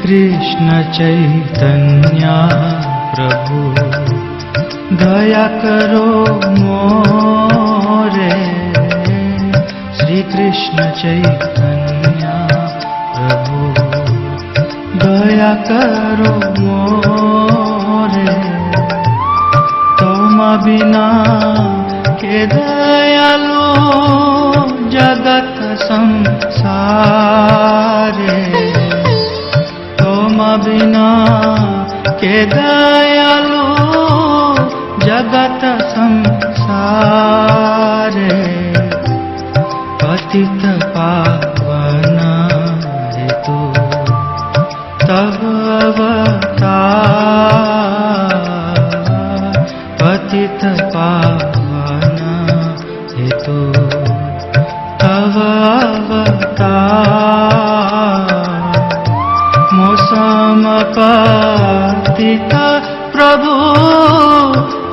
कृष्ण चैतन्य प्रभु दया करो मोरे। श्री कृष्ण चैतन्य प्रभु दया करो मोरे। तुम बिना के दयालु जगत संसारे। तुम बिना के दयालु जगत संसारे। पतित पावन हेतु तब अवतार। पतित पावन हेतु तब अवतार। मौसम पतित प्रभु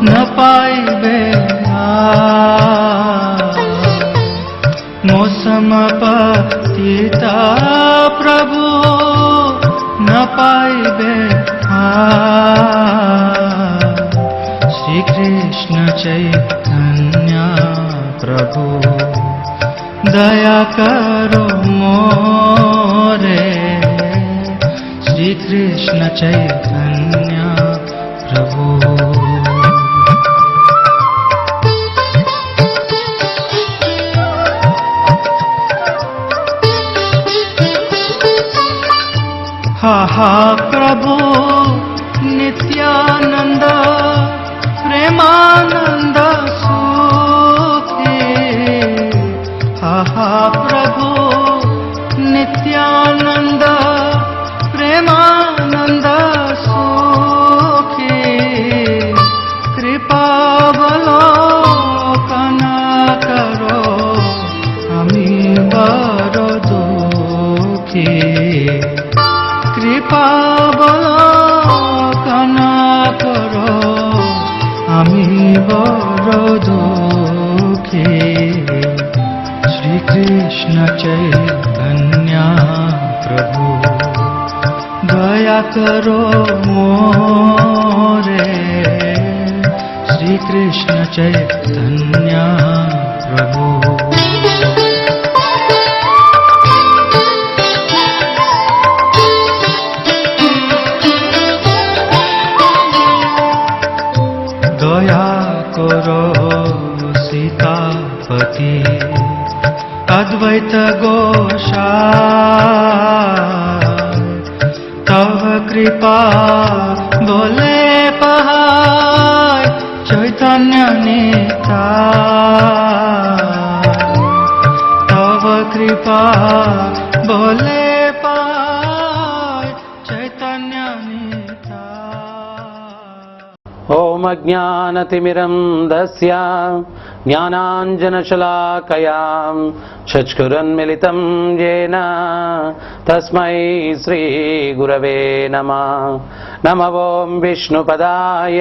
न पाइबे मौसम पतित प्रभु न पाइबे। श्री कृष्ण चैतन्य प्रभु दया करो मोरे। श्री कृष्ण चैतन्य प्रभु। हा प्रभु नित्यानंद प्रेमानंद सुखी। हा प्रभु नित्यानंद प्रेमानंद सुखी। कृपावलोकन करो हमी बर दुखी। कृपावलोकन करो हमी बर दुखी। श्री कृष्ण चैतन्य प्रभु दया करो मोरे। श्री कृष्ण चैतन्य प्रभु। दया करो सीतापति अद्वैत गोसाई। तव कृपा बोले पहाय चैतन्य निताय। तव कृपा बोले पहाय चैतन्य निताय। ओम अज्ञानतिमिरन्धस्य ज्ञानाञ्जनशलाकया चक्षुरुन्मिलितं येन तस्मै श्रीगुरवे नमः। नमः ओं विष्णुपदाय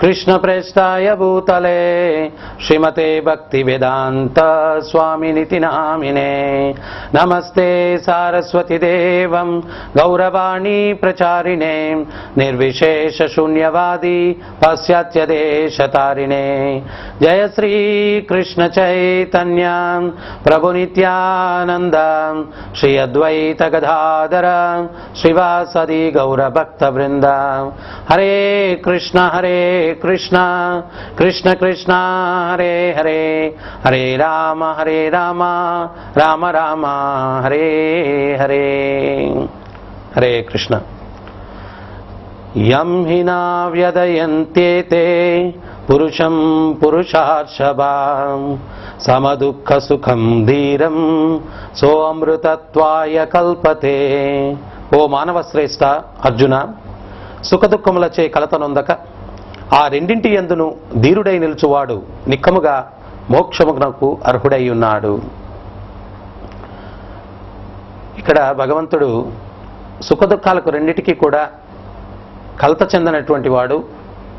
कृष्णप्रेष्ठाय भूतले श्रीमते भक्तिवेदान्त स्वामिनिति नामिने। नमस्ते सारस्वती देवं गौरवाणी प्रचारिणे निर्विशेषशून्यवादी पाश्चात्यदेशतारिणे। जय श्री कृष्ण चैतन्य प्रभु नित्यानंद श्री अद्वैत गदाधर श्रीवासदि गौर भक्त वृंद। हरे कृष्ण कृष्ण कृष्ण हरे हरे। हरे राम राम राम हरे हरे। हरे कृष्ण। यं हि न व्यदयन्त्येते पुरुषं पुरुषार्षभां समदुःख सुखं धीरं सोऽमृतत्वाय कल्पते। ఓ మానవ శ్రేష్ఠ అర్జున, సుఖదుఖములచే కలతనొందక ఆ రెండింటి యందును ధీరుడై నిలుచువాడు నిక్కముగా మోక్షమునకు అర్హుడై ఉన్నాడు. ఇక్కడ భగవంతుడు సుఖదుఖాలకు రెండిటికి కూడా కలత చెందనటువంటి వాడు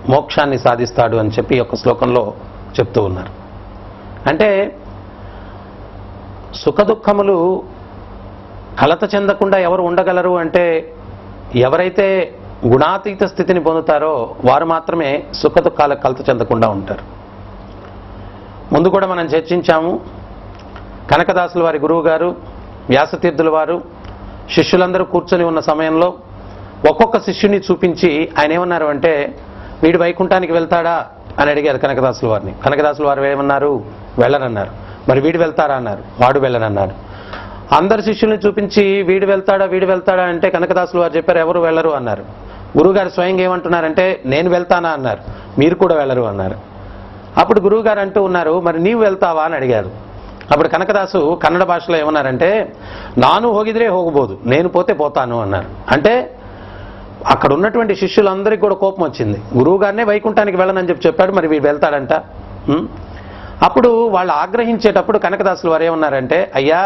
మోక్షాన్ని సాధిస్తాడు అని చెప్పి ఒక శ్లోకంలో చెప్తూ ఉన్నారు. అంటే సుఖదుఖములు కలత చెందకుండా ఎవరు ఉండగలరు అంటే ఎవరైతే గుణాతీత స్థితిని పొందుతారో వారు మాత్రమే సుఖ దుఃఖాలకు కలత చెందకుండా ఉంటారు. ముందు కూడా మనం చర్చించాము. కనకదాసుల వారి గురువు గారు వ్యాసతీర్థుల వారు శిష్యులందరూ కూర్చొని ఉన్న సమయంలో ఒక్కొక్క శిష్యుని చూపించి ఆయన ఏమన్నారు అంటే, వీడు వైకుంఠానికి వెళ్తాడా అని అడిగారు కనకదాసుల వారిని. కనకదాసుల వారు ఏమన్నారు? వెళ్ళనన్నారు. మరి వీడు వెళ్తారా అన్నారు. వాడు వెళ్ళనన్నాడు. అందరు శిష్యుల్ని చూపించి వీడు వెళ్తాడా అంటే కనకదాసుల వారు చెప్పారు, ఎవరు వెళ్ళరు అన్నారు. గురువుగారు స్వయంగా ఏమంటున్నారంటే, నేను వెళ్తానా అన్నారు. మీరు కూడా వెళ్ళరు అన్నారు. అప్పుడు గురువుగారు అంటూ ఉన్నారు, మరి నీవు వెళ్తావా అని అడిగారు. అప్పుడు కనకదాసు కన్నడ భాషలో ఏమన్నారంటే, నాను హోగిదిరే హోగబోదు, నేను పోతే పోతాను అన్నారు. అంటే అక్కడ ఉన్నటువంటి శిష్యులందరికీ కూడా కోపం వచ్చింది. గురువుగారినే వైకుంఠానికి వెళ్ళనని చెప్పాడు, మరి వీడు వెళ్తాడంట. అప్పుడు వాళ్ళు ఆగ్రహించేటప్పుడు కనకదాసులు వారు ఏమన్నారంటే, అయ్యా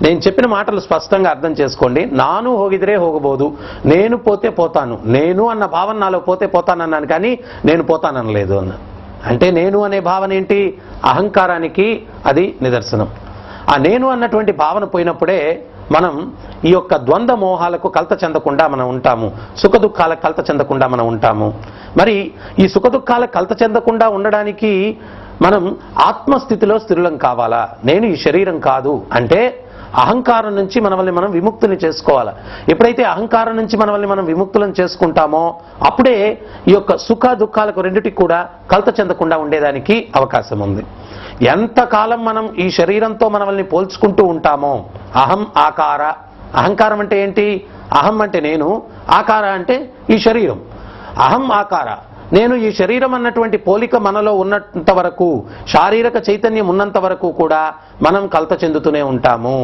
నేను చెప్పిన మాటలు స్పష్టంగా అర్థం చేసుకోండి. నాను హోగిదిరే హోగబోదు, నేను పోతే పోతాను, నేను అన్న భావన నాలో పోతే పోతానన్నాను కానీ నేను పోతాననలేదు అన్న. అంటే నేను అనే భావన ఏంటి? అహంకారానికి అది నిదర్శనం. ఆ నేను అన్నటువంటి భావన పోయినప్పుడే మనం ఈ యొక్క ద్వంద్వ మోహాలకు కలత చెందకుండా మనం ఉంటాము, సుఖ దుఃఖాలకు కలత చెందకుండా మనం ఉంటాము. మరి ఈ సుఖ దుఃఖాలకు కలత చెందకుండా ఉండడానికి మనం ఆత్మస్థితిలో స్థిరులం కావాలా? నేను ఈ శరీరం కాదు అంటే అహంకారం నుంచి మనల్ని మనం విముక్తుని చేసుకోవాలి. ఎప్పుడైతే అహంకారం నుంచి మనల్ని మనం విముక్తులను చేసుకుంటామో అప్పుడే ఈ యొక్క సుఖ దుఃఖాలకు రెండిటికి కూడా కలత చెందకుండా ఉండేదానికి అవకాశం ఉంది. ఎంతకాలం మనం ఈ శరీరంతో మనల్ని పోల్చుకుంటూ ఉంటామో, అహం ఆకార, అహంకారం అంటే ఏంటి? అహం అంటే నేను, ఆకార అంటే ఈ శరీరం. అహం ఆకార, నేను ఈ శరీరం అన్నటువంటి పోలిక మనలో ఉన్నంత వరకు, శారీరక చైతన్యం ఉన్నంత వరకు కూడా మనం కలత చెందుతూనే ఉంటాము.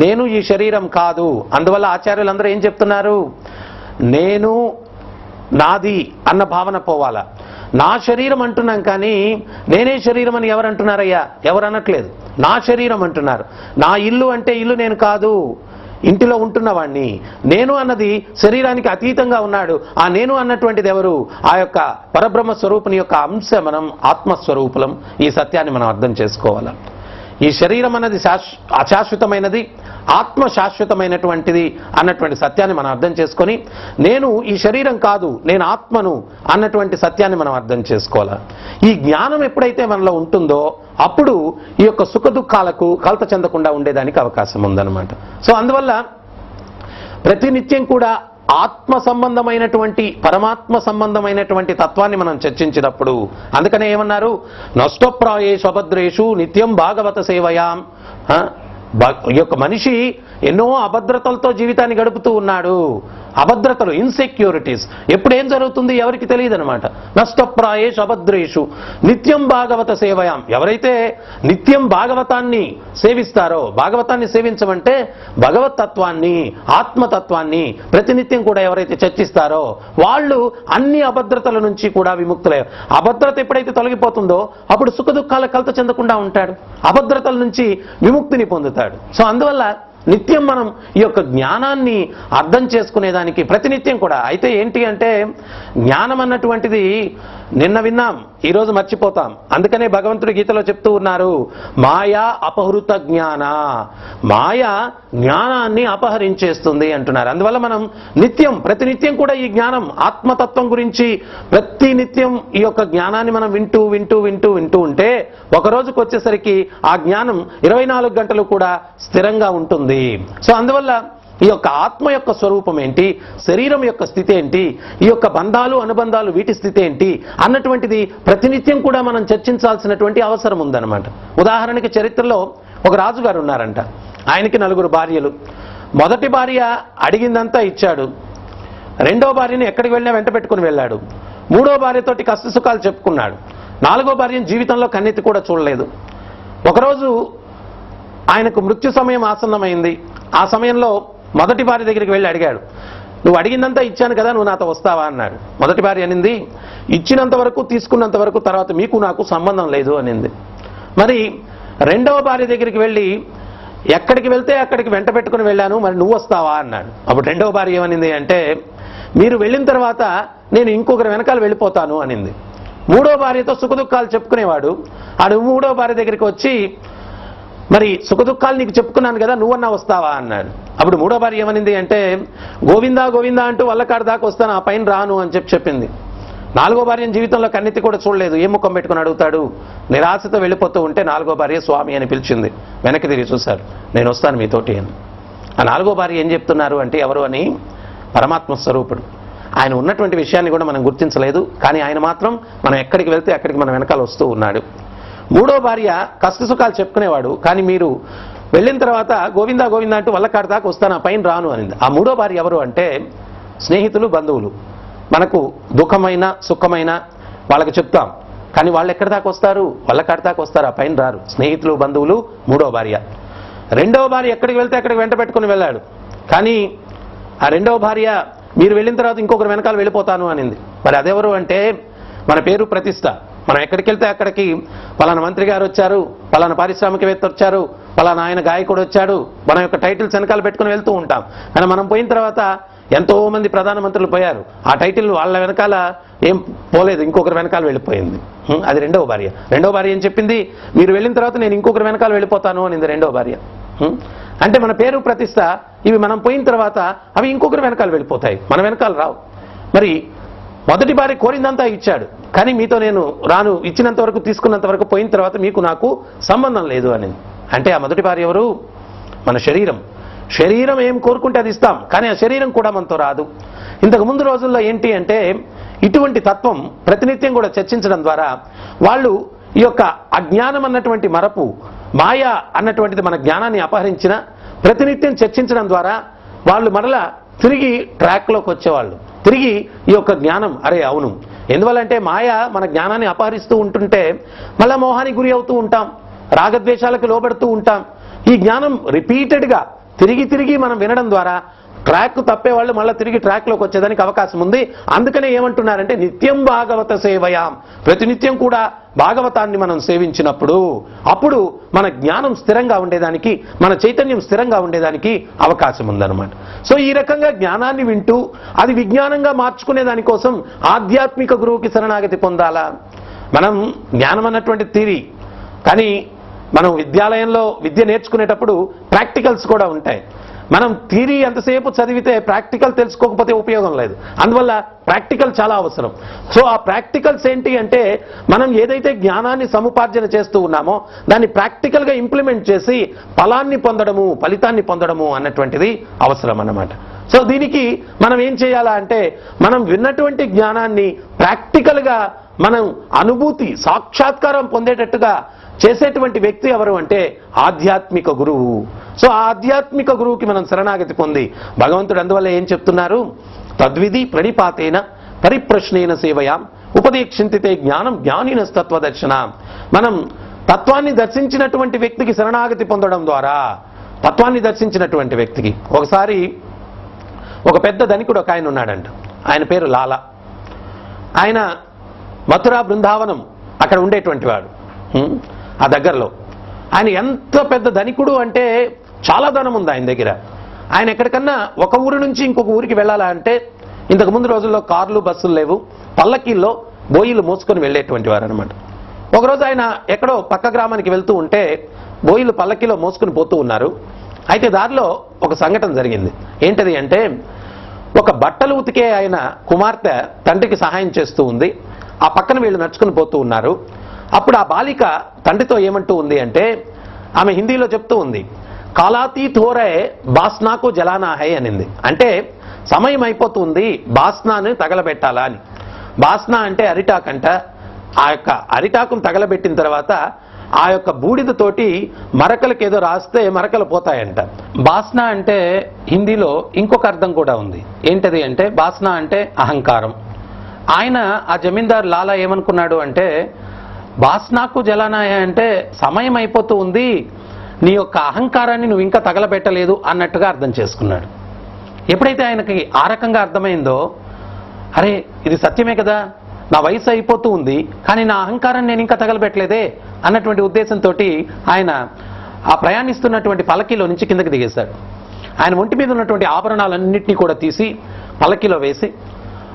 నేను ఈ శరీరం కాదు. అందువల్ల ఆచార్యులందరూ ఏం చెప్తున్నారు? నేను నాది అన్న భావన పోవాలా. నా శరీరం అంటున్నాం కానీ నేనే శరీరం అని ఎవరు అంటున్నారయ్యా? ఎవరు అనట్లేదు. నా శరీరం అంటున్నారు. నా ఇల్లు అంటే ఇల్లు నేను కాదు, ఇంటిలో ఉంటున్నవాణ్ణి. నేను అన్నది శరీరానికి అతీతంగా ఉన్నాడు. ఆ నేను అన్నటువంటిది ఎవరు? ఆ యొక్క పరబ్రహ్మ స్వరూపుని యొక్క అంశ. మనం ఆత్మస్వరూపులం. ఈ సత్యాన్ని మనం అర్థం చేసుకోవాలి. ఈ శరీరం అన్నది అశాశ్వతమైనది, ఆత్మ శాశ్వతమైనటువంటిది అన్నటువంటి సత్యాన్ని మనం అర్థం చేసుకొని, నేను ఈ శరీరం కాదు, నేను ఆత్మను అన్నటువంటి సత్యాన్ని మనం అర్థం చేసుకోవాలి. ఈ జ్ఞానం ఎప్పుడైతే మనలో ఉంటుందో అప్పుడు ఈ యొక్క సుఖ దుఃఖాలకు కలత చెందకుండా ఉండేదానికి అవకాశం ఉందన్నమాట. సో అందువల్ల ప్రతినిత్యం కూడా ఆత్మ సంబంధమైనటువంటి, పరమాత్మ సంబంధమైనటువంటి తత్వాన్ని మనం చర్చించినప్పుడు, అందుకనే ఏమన్నారు? నష్టప్రాయేషు అభద్రేషు నిత్యం భాగవత సేవయాం. ఈ యొక్క మనిషి ఎన్నో అభద్రతలతో జీవితాన్ని గడుపుతూ ఉన్నాడు. అభద్రతలు, ఇన్సెక్యూరిటీస్. ఎప్పుడు ఏం జరుగుతుంది ఎవరికి తెలియదు అనమాట. నష్టప్రాయేషు అభద్రేషు నిత్యం భాగవత సేవయాం. ఎవరైతే నిత్యం భాగవతాన్ని సేవిస్తారో, భాగవతాన్ని సేవించమంటే భగవత్ తత్వాన్ని, ఆత్మతత్వాన్ని ప్రతినిత్యం కూడా ఎవరైతే చర్చిస్తారో వాళ్ళు అన్ని అభద్రతల నుంచి కూడా విముక్తులే. అభద్రత ఎప్పుడైతే తొలగిపోతుందో అప్పుడు సుఖ దుఃఖాలకు కలత చెందకుండా ఉంటాడు, అభద్రతల నుంచి విముక్తిని పొందుతాడు. సో అందువల్ల నిత్యం మనం ఈ యొక్క జ్ఞానాన్ని అర్థం చేసుకునేదానికి ప్రతినిత్యం కూడా. అయితే ఏంటి అంటే జ్ఞానం అన్నటువంటిది నిన్న విన్నాం, ఈరోజు మర్చిపోతాం. అందుకనే భగవంతుడి గీతలో చెప్తూ ఉన్నారు, మాయా అపహృత జ్ఞాన. మాయ జ్ఞానాన్ని అపహరించేస్తుంది అంటున్నారు. అందువల్ల మనం నిత్యం, ప్రతినిత్యం కూడా ఈ జ్ఞానం, ఆత్మతత్వం గురించి ప్రతినిత్యం ఈ యొక్క జ్ఞానాన్ని మనం వింటూ వింటూ వింటూ వింటూ ఉంటే ఒక రోజుకు వచ్చేసరికి ఆ జ్ఞానం 24 గంటలు కూడా స్థిరంగా ఉంటుంది. సో అందువల్ల ఈ యొక్క ఆత్మ యొక్క స్వరూపం ఏంటి, శరీరం యొక్క స్థితి ఏంటి, ఈ యొక్క బంధాలు అనుబంధాలు వీటి స్థితి ఏంటి అన్నటువంటిది ప్రతినిత్యం కూడా మనం చర్చించాల్సినటువంటి అవసరం ఉందన్నమాట. ఉదాహరణకి చరిత్రలో ఒక రాజుగారు ఉన్నారంట. ఆయనకి 4 భార్యలు. మొదటి భార్య అడిగిందంతా ఇచ్చాడు. రెండో భార్యని ఎక్కడికి వెళ్ళినా వెంట పెట్టుకుని వెళ్ళాడు. మూడో భార్యతోటి కష్ట సుఖాలు చెప్పుకున్నాడు. 4వ భార్యను జీవితంలో కన్నెత్తి కూడా చూడలేదు. ఒకరోజు ఆయనకు మృత్యు సమయం ఆసన్నమైంది. ఆ సమయంలో మొదటి భార్య దగ్గరికి వెళ్ళి అడిగాడు, నువ్వు అడిగిందంతా ఇచ్చాను కదా, నువ్వు నాతో వస్తావా అన్నాడు. మొదటి భార్య అనింది, ఇచ్చినంత వరకు తీసుకున్నంత వరకు, తర్వాత మీకు నాకు సంబంధం లేదు అనింది. మరి రెండవ భార్య దగ్గరికి వెళ్ళి ఎక్కడికి వెళ్తే అక్కడికి వెంట పెట్టుకుని వెళ్ళాను, మరి నువ్వు వస్తావా అన్నాడు. అప్పుడు రెండవ భార్య ఏమనింది అంటే, మీరు వెళ్ళిన తర్వాత నేను ఇంకొకరి వెనకాల వెళ్ళిపోతాను అనింది. మూడో భార్యతో సుఖదుఖాలు చెప్పుకునేవాడు. ఆడు మూడో భార్య దగ్గరికి వచ్చి, మరి సుఖదుఖాలు నీకు చెప్పుకున్నాను కదా, నువ్వన్నా వస్తావా అన్నాడు. అప్పుడు మూడో భార్య ఏమనింది అంటే, గోవిందా గోవిందా అంటూ వల్లకాడు దాకా వస్తాను, ఆ పైన రాను అని చెప్పింది. నాలుగో భార్యను జీవితంలో కన్నెత్తి కూడా చూడలేదు, ఏ ముఖం పెట్టుకుని అడుగుతాడు. నిరాశతో వెళ్ళిపోతూ ఉంటే నాలుగో భార్య స్వామి అని పిలిచింది. వెనక్కి తిరిగి చూశారు, నేను వస్తాను మీతోటి అని. ఆ నాలుగో భార్య ఏం చెప్తున్నారు అంటే, ఎవరు అని, పరమాత్మ స్వరూపుడు. ఆయన ఉన్నటువంటి విషయాన్ని కూడా మనం గుర్తించలేదు, కానీ ఆయన మాత్రం మనం ఎక్కడికి వెళ్తే అక్కడికి మన వెనకాల వస్తూ ఉన్నాడు. మూడో భార్య కష్ట సుఖాలు చెప్పుకునేవాడు, కానీ మీరు వెళ్ళిన తర్వాత గోవిందా గోవిందా అంటూ వల్లకాడు దాకా వస్తాను, ఆ పైన రాను అనింది. ఆ మూడో భార్య ఎవరు అంటే, స్నేహితులు, బంధువులు. మనకు దుఃఖమైన సుఖమైన వాళ్ళకి చెప్తాం, కానీ వాళ్ళు ఎక్కడి దాకా వస్తారు, వల్లకాడు దాకా వస్తారు, ఆ పైన రారు. స్నేహితులు, బంధువులు, మూడో భార్య. రెండవ భార్య ఎక్కడికి వెళ్తే అక్కడికి వెంట పెట్టుకుని వెళ్ళాడు, కానీ ఆ రెండవ భార్య మీరు వెళ్ళిన తర్వాత ఇంకొకరు వెనకాల వెళ్ళిపోతాను అనింది. మరి అదెవరు అంటే, మన పేరు ప్రతిష్ట. మనం ఎక్కడికి వెళ్తే అక్కడికి పలానా మంత్రి గారు వచ్చారు, పలానా పారిశ్రామికవేత్త వచ్చారు, పలానా ఆయన గాయకుడు వచ్చాడు, మన యొక్క టైటిల్స్ వెనకాల పెట్టుకుని వెళ్తూ ఉంటాం. కానీ మనం పోయిన తర్వాత ఎంతో మంది ప్రధానమంత్రులు పోయారు, ఆ టైటిల్ వాళ్ళ వెనకాల ఏం పోలేదు, ఇంకొకరు వెనకాల వెళ్ళిపోయింది. అది రెండవ భార్య. రెండవ భార్య ఏం చెప్పింది, మీరు వెళ్ళిన తర్వాత నేను ఇంకొకరు వెనకాల వెళ్ళిపోతాను అనింది రెండవ భార్య. అంటే మన పేరు ప్రతిష్ట ఇవి మనం పోయిన తర్వాత అవి ఇంకొకరు వెనకాల వెళ్ళిపోతాయి, మన వెనకాల రావు. మరి మొదటి భార్య కోరిందంతా ఇచ్చాడు, కానీ మీతో నేను రాను, ఇచ్చినంత వరకు తీసుకున్నంత వరకు, పోయిన తర్వాత మీకు నాకు సంబంధం లేదు అని. అంటే ఆ మొదటి భార్య ఎవరు, మన శరీరం. శరీరం ఏం కోరుకుంటే అది ఇస్తాం, కానీ ఆ శరీరం కూడా మనతో రాదు. ఇంతకు ముందు రోజుల్లో ఏంటి అంటే, ఇటువంటి తత్వం ప్రతినిత్యం కూడా చర్చించడం ద్వారా వాళ్ళు ఈ యొక్క అజ్ఞానం అన్నటువంటి మరపు, మాయ అన్నటువంటిది మన జ్ఞానాన్ని అపహరించిన ప్రతినిత్యం చర్చించడం ద్వారా వాళ్ళు మరలా తిరిగి ట్రాక్లోకి వచ్చేవాళ్ళు. తిరిగి ఈ యొక్క జ్ఞానం, అరే అవును, ఎందువల్లంటే మాయ మన జ్ఞానాన్ని అపహరిస్తూ ఉంటుంటే మళ్ళా మోహానికి గురి అవుతూ ఉంటాం, రాగద్వేషాలకు లోబడుతూ ఉంటాం. ఈ జ్ఞానం రిపీటెడ్గా తిరిగి తిరిగి మనం వినడం ద్వారా ట్రాక్ తప్పేవాళ్ళు మళ్ళీ తిరిగి ట్రాక్లోకి వచ్చేదానికి అవకాశం ఉంది. అందుకనే ఏమంటున్నారంటే, నిత్యం భాగవత సేవయాం, ప్రతినిత్యం కూడా భాగవతాన్ని మనం సేవించినప్పుడు అప్పుడు మన జ్ఞానం స్థిరంగా ఉండేదానికి, మన చైతన్యం స్థిరంగా ఉండేదానికి అవకాశం ఉందన్నమాట. సో ఈ రకంగా జ్ఞానాన్ని వింటూ అది విజ్ఞానంగా మార్చుకునే దానికోసం ఆధ్యాత్మిక గురువుకి శరణాగతి పొందాలా. మనం జ్ఞానం అన్నటువంటి థియరీ, కానీ మనం విద్యాలయంలో విద్య నేర్చుకునేటప్పుడు ప్రాక్టికల్స్ కూడా ఉంటాయి. మనం థియరీ ఎంతసేపు చదివితే ప్రాక్టికల్ తెలుసుకోకపోతే ఉపయోగం లేదు. అందువల్ల ప్రాక్టికల్ చాలా అవసరం. సో ఆ ప్రాక్టికల్స్ ఏంటి అంటే, మనం ఏదైతే జ్ఞానాన్ని సముపార్జన చేస్తూ ఉన్నామో దాన్ని ప్రాక్టికల్గా ఇంప్లిమెంట్ చేసి ఫలాన్ని పొందడము, ఫలితాన్ని పొందడము అన్నటువంటిది అవసరం అన్నమాట. సో దీనికి మనం ఏం చేయాలా అంటే, మనం విన్నటువంటి జ్ఞానాన్ని ప్రాక్టికల్గా మనం అనుభూతి, సాక్షాత్కారం పొందేటట్టుగా చేసేటువంటి వ్యక్తి ఎవరు అంటే ఆధ్యాత్మిక గురువు. సో ఆ ఆధ్యాత్మిక గురువుకి మనం శరణాగతి పొంది, భగవంతుడు అందువల్ల ఏం చెప్తున్నారు, తద్విధి ప్రణిపాతేన పరిప్రశ్నేన సేవయాం ఉపదేక్షింతితే జ్ఞానం జ్ఞానినస్తత్వదర్శన. మనం తత్వాన్ని దర్శించినటువంటి వ్యక్తికి శరణాగతి పొందడం ద్వారా, తత్వాన్ని దర్శించినటువంటి వ్యక్తికి, ఒకసారి ఒక పెద్ద ధనికుడు ఒక ఆయన ఉన్నాడంట, ఆయన పేరు లాలా. ఆయన మథురా బృందావనం అక్కడ ఉండేటువంటి వాడు, ఆ దగ్గరలో. ఆయన ఎంత పెద్ద ధనికుడు అంటే చాలా ధనం ఉంది ఆయన దగ్గర. ఆయన ఎక్కడికన్నా ఒక ఊరు నుంచి ఇంకొక ఊరికి వెళ్ళాలా అంటే, ఇంతకు ముందు రోజుల్లో కార్లు, బస్సులు లేవు, పల్లకీల్లో బోయిలు మోసుకొని వెళ్ళేటువంటి వారు అనమాట. ఒకరోజు ఆయన ఎక్కడో పక్క గ్రామానికి వెళ్తూ ఉంటే బోయిలు పల్లకీలో మోసుకొని పోతూ ఉన్నారు. అయితే దారిలో ఒక సంఘటన జరిగింది. ఏంటది అంటే, ఒక బట్టలు ఉతికే ఆయన కుమార్తె తండ్రికి సహాయం చేస్తూ ఉంది. ఆ పక్కన వీళ్ళు నడుచుకుని పోతూ ఉన్నారు. అప్పుడు ఆ బాలిక తండ్రితో ఏమంటూ ఉంది అంటే, ఆమె హిందీలో చెప్తూ ఉంది, కాలాతీత్ హోరే బాస్నాకు జలానా హై అనింది. అంటే సమయం అయిపోతుంది, బాస్నాను తగలబెట్టాలా అని. బాస్నా అంటే అరిటాకంట. ఆ యొక్క అరిటాకును తగలబెట్టిన తర్వాత ఆ యొక్క బూడిదతోటి మరకలకి ఏదో రాస్తే మరకలు పోతాయంట. బాస్నా అంటే హిందీలో ఇంకొక అర్థం కూడా ఉంది. ఏంటది అంటే, బాస్నా అంటే అహంకారం. ఆయన ఆ జమీందార్ లాలా ఏమనుకున్నాడు అంటే, బాస్నాకు జలానాయ అంటే సమయం అయిపోతూ ఉంది, నీ యొక్క అహంకారాన్ని నువ్వు ఇంకా తగలబెట్టలేదు అన్నట్టుగా అర్థం చేసుకున్నాడు. ఎప్పుడైతే ఆయనకి ఆ రకంగా అర్థమైందో, అరే ఇది సత్యమే కదా, నా వయసు అయిపోతూ ఉంది కానీ నా అహంకారాన్ని నేను ఇంకా తగలబెట్టలేదే అన్నటువంటి ఉద్దేశంతో ఆయన ఆ ప్రయాణిస్తున్నటువంటి పల్లకీలో నుంచి కిందకి దిగేశాడు. ఆయన ఒంటి మీద ఉన్నటువంటి ఆభరణాలన్నింటినీ కూడా తీసి పల్లకీలో వేసి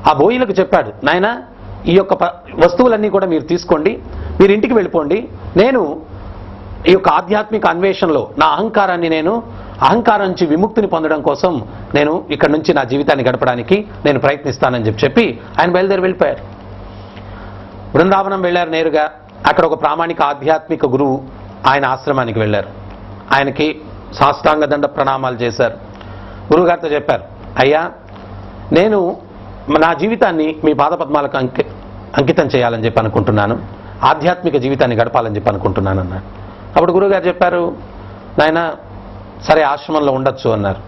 ఆ బోయిలకు చెప్పాడు, నాయన ఈ యొక్క వస్తువులన్నీ కూడా మీరు తీసుకోండి, మీరు ఇంటికి వెళ్ళిపోండి, నేను ఈ యొక్క ఆధ్యాత్మిక అన్వేషణలో నా అహంకారం నుంచి విముక్తిని పొందడం కోసం నేను ఇక్కడ నుంచి నా జీవితాన్ని గడపడానికి నేను ప్రయత్నిస్తానని చెప్పి ఆయన బయలుదేరి వెళ్ళిపోయారు. బృందావనం వెళ్ళారు నేరుగా. అక్కడ ఒక ప్రామాణిక ఆధ్యాత్మిక గురువు ఆయన ఆశ్రమానికి వెళ్ళారు. ఆయనకి సాష్టాంగ దండ ప్రణామాలు చేశారు. గురువుగారితో చెప్పారు, అయ్యా నేను నా జీవితాన్ని మీ పాదపద్మాలకు అంకితం చేయాలని చెప్పి అనుకుంటున్నాను, ఆధ్యాత్మిక జీవితాన్ని గడపాలని చెప్పి అనుకుంటున్నాను అన్నాడు. అప్పుడు గురువుగారు చెప్పారు, నాయన సరే ఆశ్రమంలో ఉండొచ్చు అన్నారు.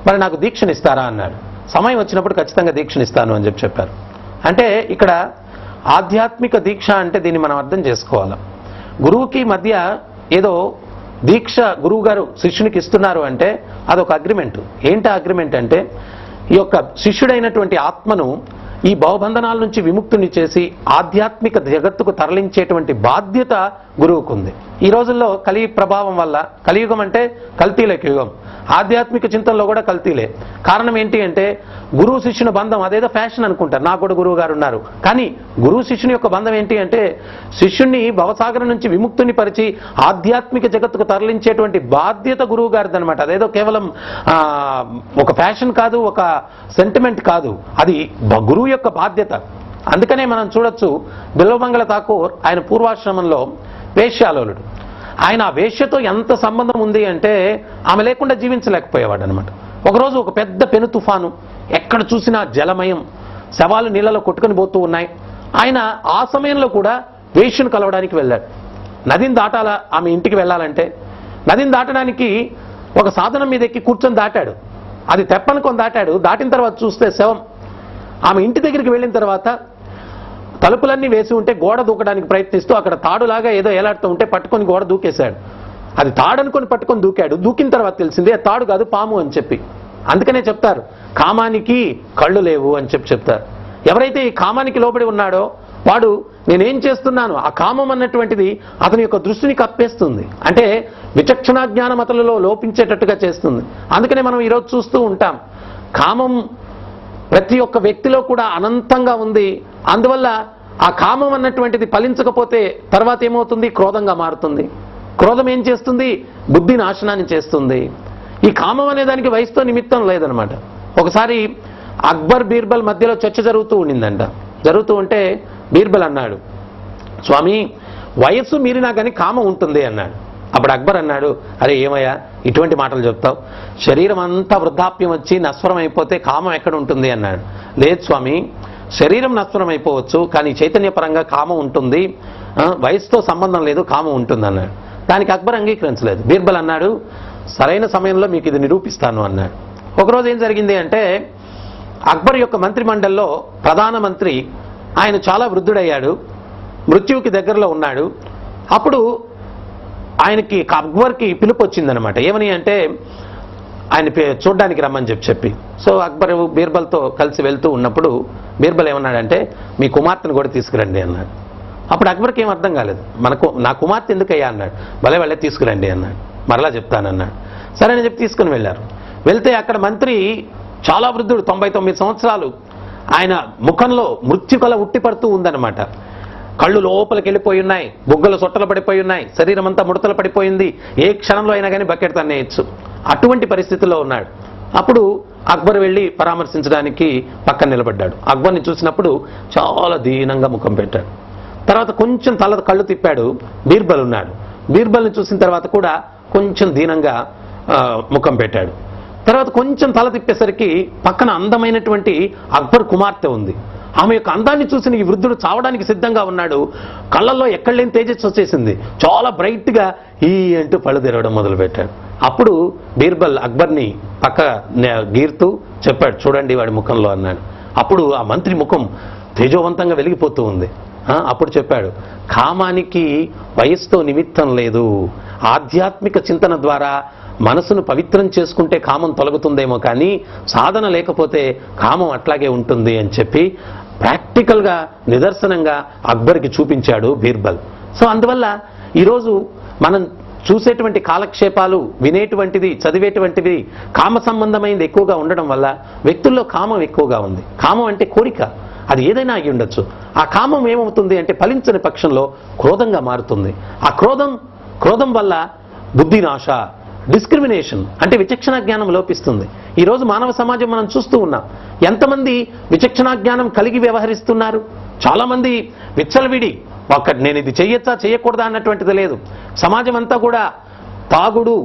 మరి నాకు దీక్షనిస్తారా అన్నాడు. సమయం వచ్చినప్పుడు ఖచ్చితంగా దీక్షనిస్తాను అని చెప్పారు. అంటే ఇక్కడ ఆధ్యాత్మిక దీక్ష అంటే దీన్ని మనం అర్థం చేసుకోవాలి. గురువుకి మధ్య ఏదో దీక్ష గురువు గారు శిష్యునికి ఇస్తున్నారు అంటే అదొక అగ్రిమెంట్. ఏంటి అగ్రిమెంట్ అంటే ఈ యొక్క శిష్యుడైనటువంటి ఆత్మను ఈ భవబంధనాల నుంచి విముక్తిని చేసి ఆధ్యాత్మిక జగత్తుకు తరలించేటువంటి బాధ్యత గురువుకుంది. ఈ రోజుల్లో కలి ప్రభావం వల్ల, కలియుగం అంటే కల్తీలకు యుగం, ఆధ్యాత్మిక చింతనలో కూడా కల్తీలే. కారణం ఏంటి అంటే గురువు శిష్యుని బంధం అదేదో ఫ్యాషన్ అనుకుంటారు. నాకు కూడా గురువు గారు ఉన్నారు, కానీ గురువు శిష్యుని యొక్క బంధం ఏంటి అంటే శిష్యుణ్ణి భవసాగరం నుంచి విముక్తిని పరిచి ఆధ్యాత్మిక జగత్తుకు తరలించేటువంటి బాధ్యత గురువు గారిది అనమాట. అదేదో కేవలం ఒక ఫ్యాషన్ కాదు, ఒక సెంటిమెంట్ కాదు, అది గురువు యొక్క బాధ్యత. అందుకనే మనం చూడొచ్చు, బిల్వమంగళ ఠాకూర్ ఆయన పూర్వాశ్రమంలో వేశ్యాలోలుడు. ఆయన ఆ వేశ్యతో ఎంత సంబంధం ఉంది అంటే ఆమె లేకుండా జీవించలేకపోయేవాడు అనమాట. ఒకరోజు ఒక పెద్ద పెను తుఫాను, ఎక్కడ చూసినా జలమయం, శవాలు నీళ్ళలో కొట్టుకుని పోతూ ఉన్నాయి. ఆయన ఆ సమయంలో కూడా వేశ్యను కలవడానికి వెళ్ళాడు. నదిని దాటాలా, ఆమె ఇంటికి వెళ్ళాలంటే నదిని దాటడానికి ఒక సాధనం మీద ఎక్కి కూర్చొని దాటాడు. అది తెప్పనుకొని దాటాడు. దాటిన తర్వాత చూస్తే శవం. ఆమె ఇంటి దగ్గరికి వెళ్ళిన తర్వాత తలుపులన్నీ వేసి ఉంటే గోడ దూకడానికి ప్రయత్నిస్తూ అక్కడ తాడులాగా ఏదో ఏలాడుతూ ఉంటే పట్టుకొని గోడ దూకేశాడు. అది తాడనుకొని పట్టుకొని దూకాడు. దూకిన తర్వాత తెలిసింది తాడు కాదు, పాము అని చెప్పి. అందుకనే చెప్తారు కామానికి కళ్ళు లేవు అని చెప్తారు. ఎవరైతే ఈ కామానికి లోబడి ఉన్నాడో వాడు నేనేం చేస్తున్నాను, ఆ కామం అన్నటువంటిది అతని యొక్క దృష్టిని కప్పేస్తుంది. అంటే విచక్షణ జ్ఞానమతలలో లోపించేటట్టుగా చేస్తుంది. అందుకనే మనం ఈరోజు చూస్తూ ఉంటాం, కామం ప్రతి ఒక్క వ్యక్తిలో కూడా అనంతంగా ఉంది. అందువల్ల ఆ కామం అన్నటువంటిది ఫలించకపోతే తర్వాత ఏమవుతుంది, క్రోధంగా మారుతుంది. క్రోధం ఏం చేస్తుంది, బుద్ధి నాశనాన్ని చేస్తుంది. ఈ కామం అనే దానికి వయసుతో నిమిత్తం లేదనమాట. ఒకసారి అక్బర్ బీర్బల్ మధ్యలో చర్చ జరుగుతూ ఉండిందంట. జరుగుతూ ఉంటే బీర్బల్ అన్నాడు, స్వామి వయస్సు మీరినా కానీ కామం ఉంటుంది అన్నాడు. అప్పుడు అక్బర్ అన్నాడు, అరే ఏమయ్యా ఇటువంటి మాటలు చెప్తావు, శరీరం అంతా వృద్ధాప్యం వచ్చి నశ్వరం అయిపోతే కామం ఎక్కడ ఉంటుంది అన్నాడు. లేదు స్వామి, శరీరం నశ్వరం అయిపోవచ్చు కానీ చైతన్యపరంగా కామం ఉంటుంది, వయసుతో సంబంధం లేదు, కామం ఉంటుంది అన్నాడు. దానికి అక్బర్ అంగీకరించలేదు. బీర్బల్ అన్నాడు, సరైన సమయంలో మీకు ఇది నిరూపిస్తాను అన్నాడు. ఒకరోజు ఏం జరిగింది అంటే అక్బర్ యొక్క మంత్రిమండలిలో ప్రధానమంత్రి ఆయన చాలా వృద్ధుడయ్యాడు, మృత్యువుకి దగ్గరలో ఉన్నాడు. అప్పుడు ఆయనకి అక్బర్కి పిలుపు వచ్చిందనమాట. ఏమని అంటే ఆయన చూడ్డానికి రమ్మని చెప్పి. సో అక్బర్ బీర్బల్తో కలిసి వెళ్తూ ఉన్నప్పుడు బీర్బల్ ఏమన్నాడంటే మీ కుమార్తెను కూడా తీసుకురండి అన్నాడు. అప్పుడు అక్బర్కి ఏం అర్థం కాలేదు. నా కుమార్తె ఎందుకయ్యా అన్నాడు. భలే తీసుకురండి అన్నాడు. మరలా చెప్తానన్నాడు. సరే అని చెప్పి తీసుకుని వెళ్ళారు. వెళ్తే అక్కడ మంత్రి చాలా వృద్ధుడు, 99 సంవత్సరాలు. ఆయన ముఖంలో మృత్యుకళ ఉట్టిపడుతూ ఉందన్నమాట. కళ్ళు లోపలికి వెళ్ళిపోయి ఉన్నాయి, బుగ్గలు సొట్టలు పడిపోయి ఉన్నాయి, శరీరం అంతా ముడతలు పడిపోయింది. ఏ క్షణంలో అయినా కానీ బకెట్ తన్నేయచ్చు. అటువంటి పరిస్థితిలో ఉన్నాడు. అప్పుడు అక్బర్ వెళ్ళి పరామర్శించడానికి పక్కన నిలబడ్డాడు. అక్బర్ని చూసినప్పుడు చాలా దీనంగా ముఖం పెట్టాడు. తర్వాత కొంచెం కళ్ళు తిప్పాడు. బీర్బల్ ఉన్నాడు. బీర్బల్ని చూసిన తర్వాత కూడా కొంచెం దీనంగా ముఖం పెట్టాడు. తర్వాత కొంచెం తల తిప్పేసరికి పక్కన అందమైనటువంటి అక్బర్ కుమార్తె ఉంది. ఆమె యొక్క అందాన్ని చూసిన ఈ వృద్ధుడు చావడానికి సిద్ధంగా ఉన్నాడు. కళ్ళల్లో ఎక్కడ లేని తేజస్సు వచ్చేసింది. చాలా బ్రైట్గా ఈ అంటూ పళ్ళు తెరవడం మొదలుపెట్టాడు. అప్పుడు బీర్బల్ అక్బర్ని పక్క గీరుతూ చెప్పాడు, చూడండి వాడి ముఖంలో అన్నాడు. అప్పుడు ఆ మంత్రి ముఖం తేజోవంతంగా వెలిగిపోతూ ఉంది. అప్పుడు చెప్పాడు, కామానికి వయస్సుతో నిమిత్తం లేదు, ఆధ్యాత్మిక చింతన ద్వారా మనసును పవిత్రం చేసుకుంటే కామం తొలగుతుందేమో కానీ సాధన లేకపోతే కామం అట్లాగే ఉంటుంది అని చెప్పి ప్రాక్టికల్గా నిదర్శనంగా అక్బర్కి చూపించాడు బీర్బల్. సో అందువల్ల ఈరోజు మనం చూసేటువంటి కాలక్షేపాలు, వినేటువంటిది, చదివేటువంటివి కామ సంబంధమైనది ఎక్కువగా ఉండడం వల్ల వ్యక్తుల్లో కామం ఎక్కువగా ఉంది. కామం అంటే కోరిక, అది ఏదైనా అయి ఉండొచ్చు. ఆ కామం ఏమవుతుంది అంటే ఫలించని పక్షంలో క్రోధంగా మారుతుంది. ఆ క్రోధం క్రోధం వల్ల బుద్ధినాశ, డిస్క్రిమినేషన్ అంటే విచక్షణ జ్ఞానం లోపిస్తుంది. ఈరోజు మానవ సమాజం మనం చూస్తూ ఉన్నాం. ఎంతమంది విచక్షణ జ్ఞానం కలిగి వ్యవహరిస్తున్నారు? చాలామంది విచ్చలవిడి, నేను ఇది చెయ్యొచ్చా చేయకూడదా అన్నటువంటిది లేదు. సమాజం అంతా కూడా తాగుడు,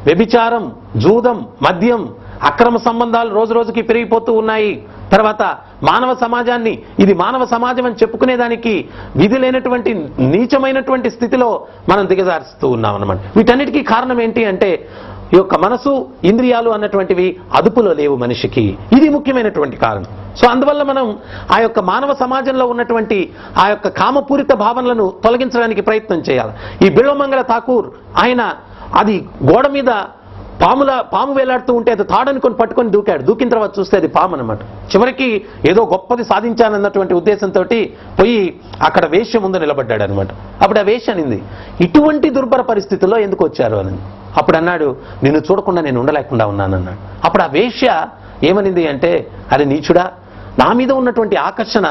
వ్యభిచారం, జూదం, మద్యం, అక్రమ సంబంధాలు రోజు రోజుకి పెరిగిపోతూ ఉన్నాయి. తర్వాత మానవ సమాజాన్ని ఇది మానవ సమాజం అని చెప్పుకునేదానికి విధి లేనటువంటి నీచమైనటువంటి స్థితిలో మనం దిగజారుస్తూ ఉన్నాం అన్నమాట. వీటన్నిటికీ కారణం ఏంటి అంటే ఈ యొక్క మనసు, ఇంద్రియాలు అన్నటువంటివి అదుపులో లేవు మనిషికి. ఇది ముఖ్యమైనటువంటి కారణం. సో అందువల్ల మనం ఆ యొక్క మానవ సమాజంలో ఉన్నటువంటి ఆ యొక్క కామపూరిత భావనలను తొలగించడానికి ప్రయత్నం చేయాలి. ఈ బిల్వమంగళ ఠాకూర్ ఆయన అది గోడ మీద పాము వేలాడుతూ ఉంటే అది తాడనుకొని పట్టుకొని దూకాడు. దూకిన తర్వాత చూస్తే అది పాము అనమాట. చివరికి ఏదో గొప్పది సాధించానన్నటువంటి ఉద్దేశంతో పోయి అక్కడ వేశ్య ముందు నిలబడ్డాడు అనమాట. అప్పుడు ఆ వేశ్య అనింది, ఇటువంటి దుర్భర పరిస్థితుల్లో ఎందుకు వచ్చారు అని. అప్పుడు అన్నాడు, నిన్ను చూడకుండా నేను ఉండలేకుండా ఉన్నానన్నాడు. అప్పుడు ఆ వేశ్య ఏమనింది అంటే, అరే నీచుడా, నా మీద ఉన్నటువంటి ఆకర్షణ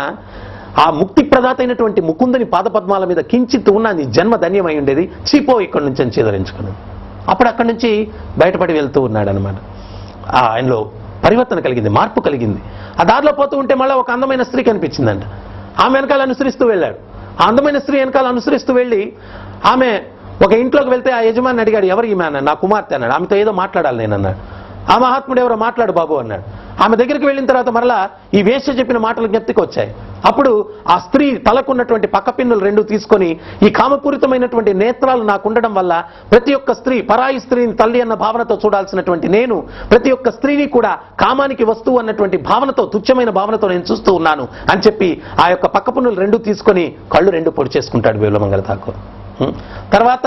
ఆ ముక్తి ప్రదాత అయినటువంటి ముకుందుని పాదపద్మాల మీద కించిత్ ఉన్న నీ జన్మ ధన్యమై ఉండేది, చీపో ఇక్కడి నుంచి అని చేదరించుకున్నాను. అప్పుడు అక్కడి నుంచి బయటపడి వెళ్తూ ఉన్నాడు అనమాట. ఆయనలో పరివర్తన కలిగింది, మార్పు కలిగింది. ఆ దారిలో పోతూ ఉంటే మళ్ళీ ఒక అందమైన స్త్రీ కనిపించిందంట. ఆమె వెనకాల అనుసరిస్తూ వెళ్ళాడు. ఆ అందమైన స్త్రీ వెనకాల అనుసరిస్తూ వెళ్ళి ఆమె ఒక ఇంట్లోకి వెళ్తే ఆ యజమాని అడిగాడు, ఎవరు ఈమె అన్నాడు. నా కుమార్తె అన్నాడు. ఆమెతో ఏదో మాట్లాడాలి నేను అన్నాడు. ఆ మహాత్ముడు ఎవరో మాట్లాడు బాబు అన్నాడు. ఆమె దగ్గరికి వెళ్ళిన తర్వాత మరలా ఈ వేశ్య చెప్పిన మాటలు జ్ఞప్తికి వచ్చాయి. అప్పుడు ఆ స్త్రీ తలకున్నటువంటి పక్క పిన్నులు రెండు తీసుకొని, ఈ కామపూరితమైనటువంటి నేత్రాలు నాకు ఉండడం వల్ల ప్రతి ఒక్క స్త్రీ పరాయి స్త్రీని తల్లి అన్న భావనతో చూడాల్సినటువంటి నేను ప్రతి ఒక్క స్త్రీని కూడా కామానికి వస్తువు అన్నటువంటి భావనతో, తుచ్చమైన భావనతో నేను చూస్తూ ఉన్నాను అని చెప్పి ఆ యొక్క పక్క పిన్నులు రెండు తీసుకొని కళ్ళు రెండు పొడి చేసుకుంటాడు బిల్వమంగళ ఠాకూర్. తర్వాత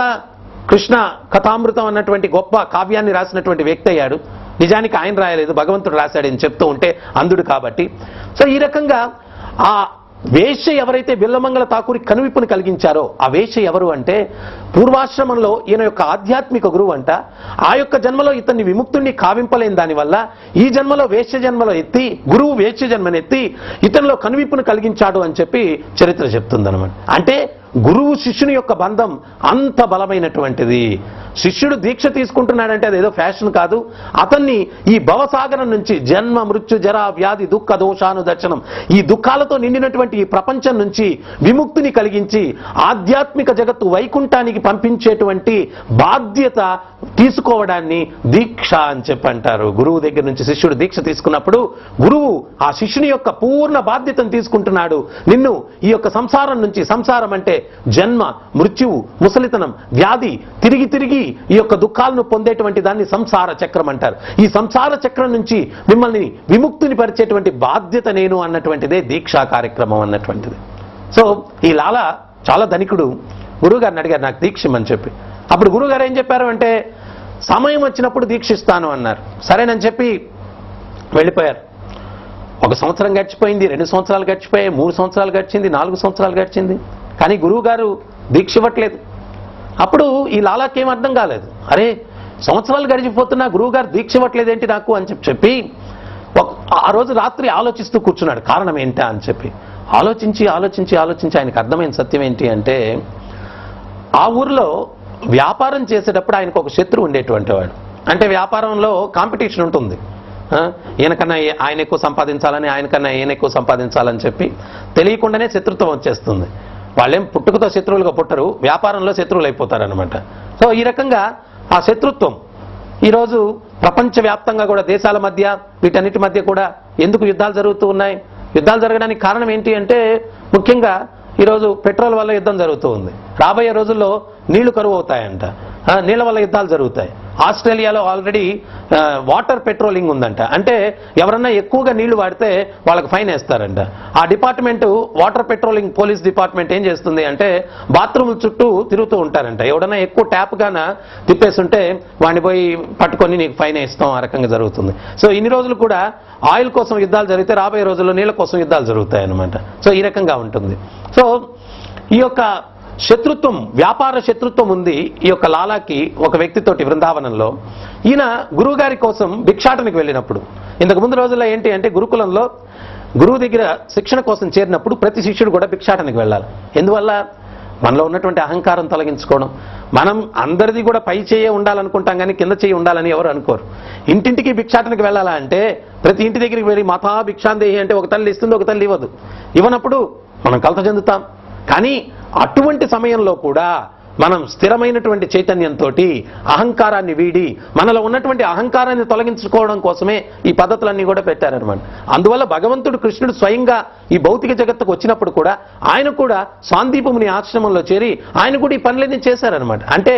కృష్ణ కథామృతం అన్నటువంటి గొప్ప కావ్యాన్ని రాసినటువంటి వ్యక్తి అయ్యాడు. నిజానికి ఆయన రాయలేదు, భగవంతుడు రాశాడని చెప్తూ ఉంటే అందుడు కాబట్టి. సో ఈ రకంగా ఆ వేశ్య ఎవరైతే బిల్వమంగళ ఠాకూర్కి కనువిప్పుని కలిగించారో ఆ వేశ్య ఎవరు అంటే పూర్వాశ్రమంలో ఈయన యొక్క ఆధ్యాత్మిక గురువు అంట. ఆ యొక్క జన్మలో ఇతన్ని విముక్తుణ్ణి కావింపలేని దానివల్ల ఈ జన్మలో వేశ్య జన్మలో ఎత్తి, గురువు వేశ్య జన్మనెత్తి ఇతనిలో కనువిప్పును కలిగించాడు అని చెప్పి చరిత్ర చెప్తుందన్నమాట. అంటే గురువు శిష్యుని యొక్క బంధం అంత బలమైనటువంటిది. శిష్యుడు దీక్ష తీసుకుంటున్నాడంటే అదేదో ఫ్యాషన్ కాదు. అతన్ని ఈ భవసాగరం నుంచి జన్మ, మృత్యు, జరా, వ్యాధి, దుఃఖ దోషాను దర్శనం, ఈ దుఃఖాలతో నిండినటువంటి ఈ ప్రపంచం నుంచి విముక్తిని కలిగించి ఆధ్యాత్మిక జగత్తు వైకుంఠానికి పంపించేటువంటి బాధ్యత తీసుకోవడాన్ని దీక్ష అని చెప్పంటారు. గురువు దగ్గర నుంచి శిష్యుడు దీక్ష తీసుకున్నప్పుడు గురువు ఆ శిష్యుని యొక్క పూర్ణ బాధ్యతను తీసుకుంటున్నాడు. నిన్ను ఈ యొక్క సంసారం నుంచి, సంసారం అంటే జన్మ, మృత్యువు, ముసలితనం, వ్యాధి, తిరిగి తిరిగి ఈ యొక్క దుఃఖాలను పొందేటువంటి దాన్ని సంసార చక్రం అంటారు. ఈ సంసార చక్రం నుంచి మిమ్మల్ని విముక్తిని పరిచేటువంటి బాధ్యత నేను అన్నటువంటిదే దీక్షా కార్యక్రమం అన్నటువంటిది. సో ఈ లాలా చాలా ధనికుడు. గురువుగారిని అడిగారు, నాకు దీక్ష ఇమ్మని చెప్పి. అప్పుడు గురువుగారు ఏం చెప్పారు అంటే, సమయం వచ్చినప్పుడు దీక్షిస్తాను అన్నారు. సరేనని చెప్పి వెళ్ళిపోయారు. 1 సంవత్సరం గడిచిపోయింది, 2 సంవత్సరాలు గడిచిపోయాయి, 3 సంవత్సరాలు గడిచింది, 4 సంవత్సరాలు గడిచింది. కానీ గురువు గారు దీక్ష ఇవ్వట్లేదు. అప్పుడు ఈ లాలాకేం అర్థం కాలేదు. అరే సంవత్సరాలు గడిచిపోతున్నా గురువు గారు దీక్ష ఇవ్వట్లేదేంటి నాకు అని చెప్పి ఆ రోజు రాత్రి ఆలోచిస్తూ కూర్చున్నాడు, కారణం ఏంటా అని చెప్పి. ఆలోచించి ఆలోచించి ఆలోచించి ఆయనకు అర్థమైన సత్యం ఏంటి అంటే, ఆ ఊరిలో వ్యాపారం చేసేటప్పుడు ఆయనకు ఒక శత్రువు ఉండేటువంటి వాడు. అంటే వ్యాపారంలో కాంపిటీషన్ ఉంటుంది. ఈయనకన్నా ఆయన ఎక్కువ సంపాదించాలని, ఆయనకన్నా ఈయన ఎక్కువ సంపాదించాలని చెప్పి తెలియకుండానే శత్రుత్వం వచ్చేస్తుంది. వాళ్ళేం పుట్టుకతో శత్రువులుగా పుట్టరు, వ్యాపారంలో శత్రువులు అయిపోతారనమాట. సో ఈ రకంగా ఆ శత్రుత్వం ఈరోజు ప్రపంచవ్యాప్తంగా కూడా దేశాల మధ్య, వీటన్నిటి మధ్య కూడా ఎందుకు యుద్ధాలు జరుగుతూ ఉన్నాయి? యుద్ధాలు జరగడానికి కారణం ఏంటి అంటే, ముఖ్యంగా ఈరోజు పెట్రోల్ వల్ల యుద్ధం జరుగుతూ ఉంది. రాబోయే రోజుల్లో నీళ్లు కరువు అవుతాయంట, నీళ్ల వల్ల యుద్ధాలు జరుగుతాయి. ఆస్ట్రేలియాలో ఆల్రెడీ వాటర్ పెట్రోలింగ్ ఉందంట. అంటే ఎవరన్నా ఎక్కువగా నీళ్లు వాడితే వాళ్ళకి ఫైన్ వేస్తారంట. ఆ department, water patrolling police department ఏం చేస్తుంది అంటే బాత్రూమ్ చుట్టూ తిరుగుతూ ఉంటారంట. ఎవడన్నా ఎక్కువ ట్యాప్ గాన తిప్పేస్తుంటే వాడిని పోయి పట్టుకొని నీకు ఫైన్ వేస్తాం, ఆ రకంగా జరుగుతుంది. సో ఇన్ని రోజులు కూడా ఆయిల్ కోసం యుద్ధాలు జరిగితే రాబోయే రోజుల్లో నీళ్ల కోసం యుద్ధాలు జరుగుతాయి అన్నమాట. సో ఈ రకంగా ఉంటుంది. సో ఈ యొక్క శత్రుత్వం, వ్యాపార శత్రుత్వం ఉంది ఈ యొక్క లాలాకి ఒక వ్యక్తితోటి బృందావనంలో. ఈయన గురువుగారి కోసం భిక్షాటనకి వెళ్ళినప్పుడు, ఇంతకు ముందు రోజుల్లో ఏంటి అంటే గురుకులంలో గురువు దగ్గర శిక్షణ కోసం చేరినప్పుడు ప్రతి శిష్యుడు కూడా భిక్షాటనకి వెళ్ళాలి. ఎందువల్ల మనలో ఉన్నటువంటి అహంకారం తొలగించుకోవడం. మనం అందరిది కూడా పై చేయే ఉండాలనుకుంటాం కానీ కింద చేయి ఉండాలని ఎవరు అనుకోరు. ఇంటింటికి భిక్షాటనకి వెళ్ళాలా అంటే ప్రతి ఇంటి దగ్గరికి వెళ్ళి మాతా భిక్షాందేహి అంటే ఒక తల్లి ఇస్తుంది, ఒక తల్లి ఇవ్వదు. ఇవ్వనప్పుడు మనం కలత చెందుతాం. కానీ అటువంటి సమయంలో కూడా మనం స్థిరమైనటువంటి చైతన్యంతో అహంకారాన్ని వీడి మనలో ఉన్నటువంటి అహంకారాన్ని తొలగించుకోవడం కోసమే ఈ పద్ధతులన్నీ కూడా పెట్టారనమాట. అందువల్ల భగవంతుడు కృష్ణుడు స్వయంగా ఈ భౌతిక జగత్తుకు వచ్చినప్పుడు కూడా ఆయన కూడా సాందీపముని ఆశ్రమంలో చేరి ఆయన కూడా ఈ పనులన్నీ చేశారనమాట. అంటే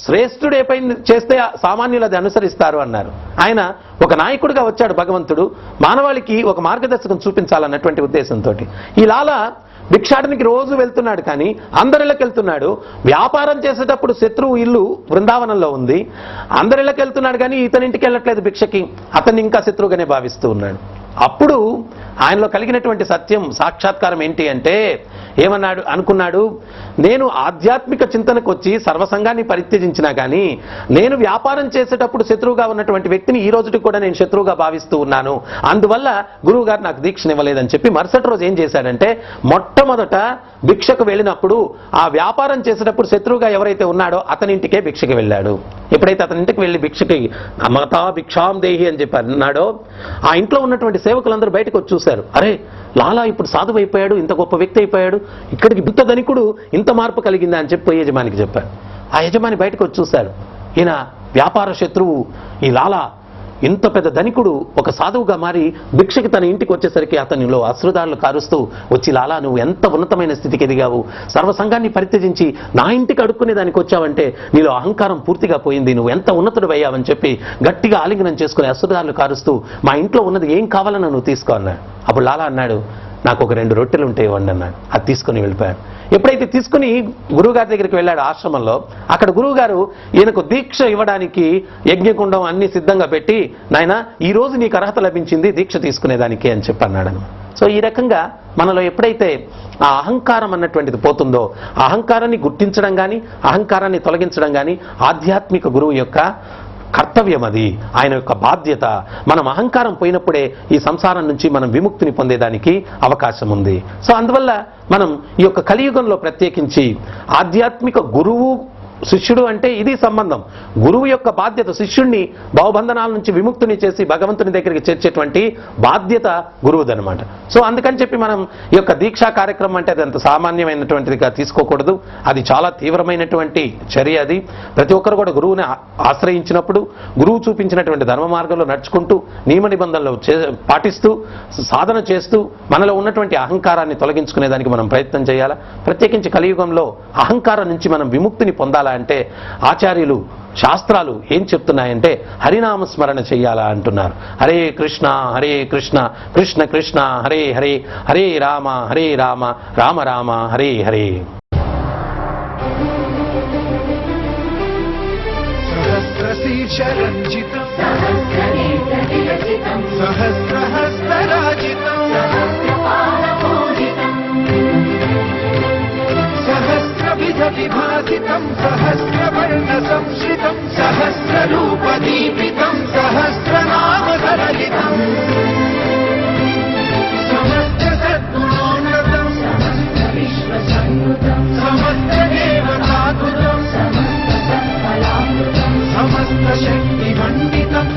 శ్రేష్ఠుడు ఏ పని చేస్తే సామాన్యులు అది అనుసరిస్తారు అన్నారు. ఆయన ఒక నాయకుడిగా వచ్చాడు భగవంతుడు, మానవాళికి ఒక మార్గదర్శకం చూపించాలన్నటువంటి ఉద్దేశంతో. ఈ లాల భిక్షాటనికి రోజు వెళ్తున్నాడు, కానీ అందరిళ్ళకి వెళ్తున్నాడు. వ్యాపారం చేసేటప్పుడు శత్రువు ఇల్లు బృందావనంలో ఉంది, అందరిళ్ళకి వెళ్తున్నాడు కానీ ఇతనింటికి వెళ్ళట్లేదు భిక్షకి. అతన్ని ఇంకా శత్రువుగానే భావిస్తూ ఉన్నాడు. అప్పుడు ఆయనలో కలిగినటువంటి సత్యం సాక్షాత్కారం ఏంటి అంటే అనుకున్నాడు, నేను ఆధ్యాత్మిక చింతనకు వచ్చి సర్వసంగాన్ని పరిత్యజించినా కానీ నేను వ్యాపారం చేసేటప్పుడు శత్రువుగా ఉన్నటువంటి వ్యక్తిని ఈ రోజుకి కూడా నేను శత్రువుగా భావిస్తూ ఉన్నాను. అందువల్ల గురువు గారు నాకు దీక్షను ఇవ్వలేదని చెప్పి మరుసటి రోజు ఏం చేశాడంటే మొట్టమొదట భిక్షకు వెళ్ళినప్పుడు ఆ వ్యాపారం చేసేటప్పుడు శత్రువుగా ఎవరైతే ఉన్నాడో అతని ఇంటికే భిక్షకి వెళ్ళాడు. ఎప్పుడైతే అతని ఇంటికి వెళ్ళి భిక్షకి మాతా భిక్షాం దేహి అని చెప్పి అన్నాడో ఆ ఇంట్లో ఉన్నటువంటి సేవకులందరూ బయటకు వచ్చి చూశారు. అరే, లాలా ఇప్పుడు సాధువు అయిపోయాడు, ఇంత గొప్ప వ్యక్తి అయిపోయాడు, ఇక్కడికి ఇంత ధనికుడు ఇంత మార్పు కలిగిందా అని చెప్పి యజమానికి చెప్పారు. ఆ యజమాని బయటకు వచ్చి చూశాడు, ఈయన వ్యాపార శత్రువు ఈ లాలా ఇంత పెద్ద ధనికుడు ఒక సాధువుగా మారి భిక్షకి తన ఇంటికి వచ్చేసరికి అతనిలో అశ్రుదారులు కారుస్తూ వచ్చి, లాలా నువ్వు ఎంత ఉన్నతమైన స్థితికి ఎదిగావు, సర్వసంగాన్ని పరిత్యజించి నా ఇంటికి అడుక్కునే దానికి వచ్చావంటే నీలో అహంకారం పూర్తిగా పోయింది, నువ్వు ఎంత ఉన్నతుడు అయ్యావని చెప్పి గట్టిగా ఆలింగనం చేసుకుని అశ్రుదారులు కారుస్తూ మా ఇంట్లో ఉన్నది ఏం కావాలన్నా నువ్వు తీసుకో అన్నాడు. అప్పుడు లాలా అన్నాడు, నాకు ఒక 2 రొట్టెలు ఉంటాయి ఇవ్వండి అన్నాడు. అది తీసుకుని వెళ్ళిపోయాడు. ఎప్పుడైతే తీసుకుని గురువుగారి దగ్గరికి వెళ్ళాడు ఆశ్రమంలో, అక్కడ గురువుగారు ఈయనకు దీక్ష ఇవ్వడానికి యజ్ఞకుండం అన్ని సిద్ధంగా పెట్టి, నాయన ఈ రోజు నీకు అర్హత లభించింది దీక్ష తీసుకునేదానికి అని చెప్పి అన్నాడు. సో ఈ రకంగా మనలో ఎప్పుడైతే ఆ అహంకారం అన్నటువంటిది పోతుందో అహంకారాన్ని గుర్తించడం కానీ అహంకారాన్ని తొలగించడం కానీ ఆధ్యాత్మిక గురువు యొక్క కర్తవ్యం, అది ఆయన యొక్క బాధ్యత. మనం అహంకారం పోయినప్పుడే ఈ సంసారం నుంచి మనం విముక్తిని పొందేదానికి అవకాశం ఉంది. సో అందువల్ల మనం ఈ యొక్క కలియుగంలో ప్రత్యేకించి ఆధ్యాత్మిక గురువు శిష్యుడు అంటే ఇది సంబంధం. గురువు యొక్క బాధ్యత శిష్యుణ్ణి భవబంధనాల నుంచి విముక్తిని చేసి భగవంతుని దగ్గరికి చేర్చేటువంటి బాధ్యత గురువుదనమాట. సో అందుకని చెప్పి మనం ఈ యొక్క దీక్షా కార్యక్రమం అంటే అది అంత సామాన్యమైనటువంటిదిగా తీసుకోకూడదు. అది చాలా తీవ్రమైనటువంటి చర్య. అది ప్రతి ఒక్కరు కూడా గురువుని ఆశ్రయించినప్పుడు గురువు చూపించినటువంటి ధర్మ మార్గంలో నడుచుకుంటూ నియమ నిబంధనలు పాటిస్తూ సాధన చేస్తూ మనలో ఉన్నటువంటి అహంకారాన్ని తొలగించుకునేదానికి మనం ప్రయత్నం చేయాలా. ప్రత్యేకించి కలియుగంలో అహంకారం నుంచి మనం విముక్తిని పొందాలా అంటే ఆచార్యులు శాస్త్రాలు ఏం చెప్తున్నాయంటే హరినామ స్మరణ చెయ్యాలా అంటున్నారు. హరే కృష్ణ కృష్ణ కృష్ణ హరే హరే, హరే రామ రామ రామ హరే హరే. సహస్రశీర్షరంజితం సహస్రహస్తరాజితం సహస్రవిధ విభాసితం సహస్రవర్ణ సంశ్రితం సహస్రరూపదీపితం సహస్రనామ సరళితం సమస్త సద్గుణోన్నతం సమస్త దేవతాకృతం సమస్త శక్తి మండితం